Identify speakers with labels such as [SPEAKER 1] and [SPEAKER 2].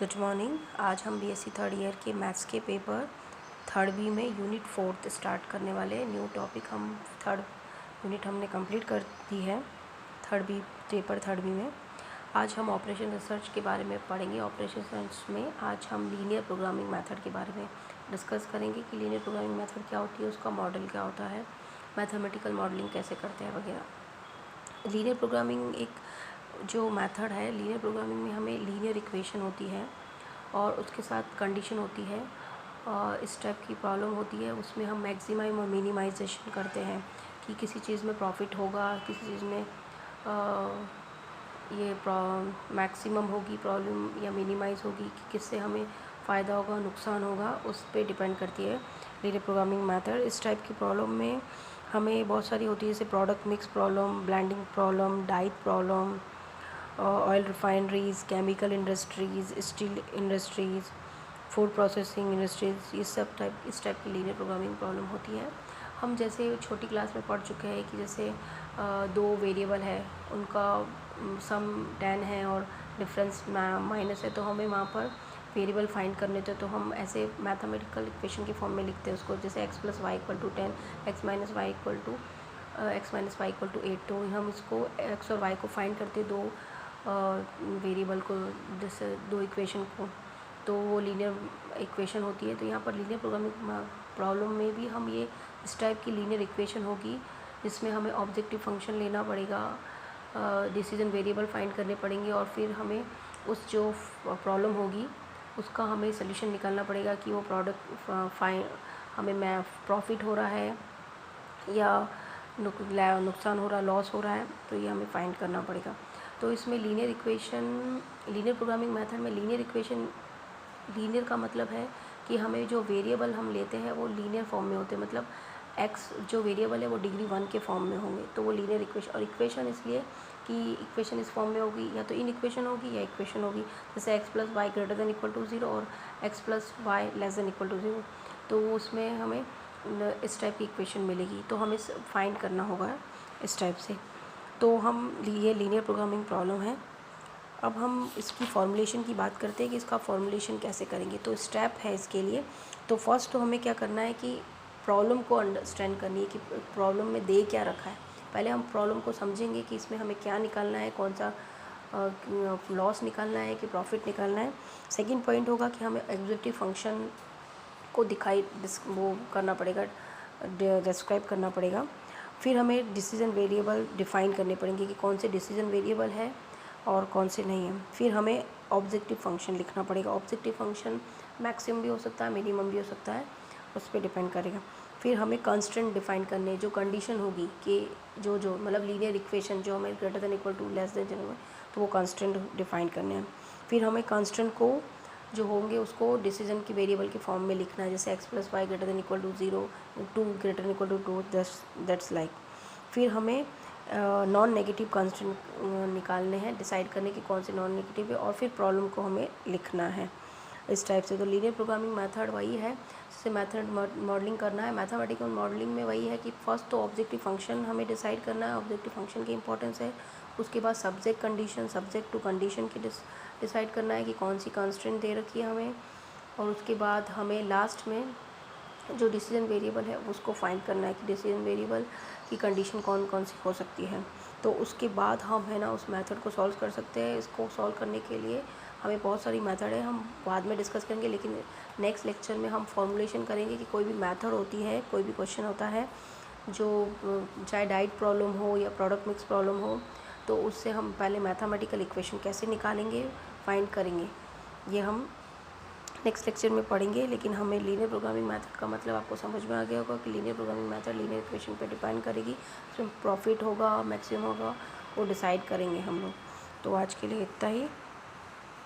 [SPEAKER 1] Good morning. आज हम BSc third year के मैथ्स के पेपर थर्ड बी में यूनिट 4 स्टार्ट करने वाले हैं। न्यू टॉपिक हम थर्ड यूनिट हमने कंप्लीट कर दी है थर्ड बी में। आज हम ऑपरेशन रिसर्च के बारे में पढ़ेंगे। ऑपरेशन रिसर्च में आज हम लीनियर प्रोग्रामिंग मेथड के बारे में डिस्कस करेंगे कि लीनियर प्रोग्रामिंग मेथड क्या होती है, उसका मॉडल क्या होता है, मैथमेटिकल मॉडलिंग कैसे करते हैं वगैरह। लीनियर प्रोग्रामिंग एक जो मेथड है, लीनियर प्रोग्रामिंग में हमें लीनियर इक्वेशन होती है और उसके साथ कंडीशन होती है और इस टाइप की प्रॉब्लम होती है। उसमें हम मैक्सिमाइज और मिनिमाइजेशन करते हैं कि किसी चीज़ में प्रॉफिट होगा, किसी चीज़ में ये मैक्सिमम होगी प्रॉब्लम या मिनिमाइज़ होगी, कि किससे हमें फ़ायदा होगा नुकसान होगा, उस पर डिपेंड करती है लीनियर प्रोग्रामिंग मेथड। इस टाइप की प्रॉब्लम में हमें बहुत सारी होती है, जैसे product mix problem, blending problem, diet problem, oil refineries, chemical industries, steel industries, food processing industries, ये सब इस टाइप की लीनियर प्रोग्रामिंग प्रॉब्लम होती है। हम जैसे छोटी क्लास में पढ़ चुके हैं कि जैसे दो वेरिएबल है, उनका सम 10 है और डिफरेंस माइनस है, तो हमें वहाँ पर वेरिएबल फाइंड करने थे, तो हम ऐसे मैथमेटिकल इक्वेशन की फॉर्म में लिखते हैं उसको, जैसे x + y = 10, x - y = 8। तो हम इसको x और y को फाइंड करते दो वेरिएबल को, जैसे दो इक्वेशन को, तो वो लीनियर इक्वेशन होती है। तो यहाँ पर लीनियर प्रोग्रामिंग प्रॉब्लम में भी हम ये इस टाइप की लीनियर इक्वेशन होगी, जिसमें हमें ऑब्जेक्टिव फंक्शन लेना पड़ेगा, डिसीजन वेरिएबल फाइंड करने पड़ेंगे और फिर हमें उस जो प्रॉब्लम होगी उसका हमें सल्यूशन निकालना पड़ेगा कि वो प्रोडक्ट हमें प्रॉफिट हो रहा है या नुकसान हो रहा है, लॉस हो रहा है, तो ये हमें फाइंड करना पड़ेगा। तो इसमें लीनियर प्रोग्रामिंग मेथड में लीनियर का मतलब है कि हमें जो वेरिएबल हम लेते हैं वो लीनियर फॉर्म में होते हैं, मतलब x जो वेरिएबल है वो डिग्री 1 के फॉर्म में होंगे, तो वो लीनियर इक्वेशन। और इक्वेशन इसलिए कि इक्वेशन इस फॉर्म में होगी, या तो इन इक्वेशन होगी या इक्वेशन होगी, जैसे x + y > 0 और x + y <= 0, तो उसमें हमें इस टाइप की इक्वेशन मिलेगी, तो हमें फाइंड करना होगा इस टाइप से। तो ये लीनियर प्रोग्रामिंग प्रॉब्लम है। अब हम इसकी फॉर्मुलेशन की बात करते हैं कि इसका फॉर्मुलेशन कैसे करेंगे। तो स्टेप है इसके लिए। तो फर्स्ट तो हमें क्या करना है कि प्रॉब्लम को अंडरस्टैंड करनी है कि प्रॉब्लम में दे क्या रखा है। पहले हम प्रॉब्लम को समझेंगे कि इसमें हमें क्या निकालना है, कौन सा लॉस निकालना है कि प्रॉफिट निकालना है। सेकंड पॉइंट होगा कि हमें ऑब्जेक्टिव फंक्शन को वो करना पड़ेगा, डिस्क्राइब करना पड़ेगा। फिर हमें डिसीजन वेरिएबल डिफ़ाइन करने पड़ेंगे कि कौन से डिसीजन वेरिएबल है और कौन से नहीं है। फिर हमें ऑब्जेक्टिव फंक्शन लिखना पड़ेगा। ऑब्जेक्टिव फंक्शन मैक्सिमम भी हो सकता है, मिनिमम भी हो सकता है, उस पर डिपेंड करेगा। फिर हमें कंस्ट्रेंट डिफ़ाइन करने, जो कंडीशन होगी कि जो मतलब लीनियर इक्वेशन जो हमें > <0 तो वो कंस्ट्रेंट डिफ़ाइन करने हैं। फिर हमें कंस्ट्रेंट को जो होंगे उसको डिसीजन की वेरिएबल के फॉर्म में लिखना है, जैसे x + y > 0, 2 > 2 दैट्स लाइक। फिर हमें नॉन नेगेटिव कंस्ट्रेंट निकालने हैं, डिसाइड करने की कौन से नॉन नेगेटिव है, और फिर प्रॉब्लम को हमें लिखना है इस टाइप से। तो लीनियर प्रोग्रामिंग मेथड वही है जिससे मेथड मॉडलिंग करना है। मैथमेटिकल मॉडलिंग में वही है कि फर्स्ट तो ऑब्जेक्टिव फंक्शन हमें डिसाइड करना है, ऑब्जेक्टिव फंक्शन की इंपॉर्टेंस है। उसके बाद सब्जेक्ट टू कंडीशन की डिसाइड करना है कि कौन सी कंस्ट्रेंट दे रखी है हमें, और उसके बाद हमें लास्ट में जो डिसीजन वेरिएबल है उसको फाइंड करना है कि डिसीजन वेरिएबल की कंडीशन कौन कौन सी हो सकती है। तो उसके बाद हम है ना उस मेथड को सॉल्व कर सकते हैं। इसको सॉल्व करने के लिए हमें बहुत सारी मेथड है, हम बाद में डिस्कस करेंगे, लेकिन नेक्स्ट लेक्चर में हम फॉर्मुलेशन करेंगे कि कोई भी मेथड होती है, कोई भी क्वेश्चन होता है, जो चाहे डाइट प्रॉब्लम हो या प्रोडक्ट मिक्स प्रॉब्लम हो, तो उससे हम पहले मैथमेटिकल इक्वेशन कैसे निकालेंगे, फाइंड करेंगे, ये हम नेक्स्ट लेक्चर में पढ़ेंगे। लेकिन हमें लीनियर प्रोग्रामिंग मेथड का मतलब आपको समझ में आ गया होगा कि linear programming method linear equation पे डिपेंड करेगी, उसमें प्रॉफिट होगा, मैक्सिमम होगा, वो डिसाइड करेंगे हम लोग। तो आज के लिए इतना ही।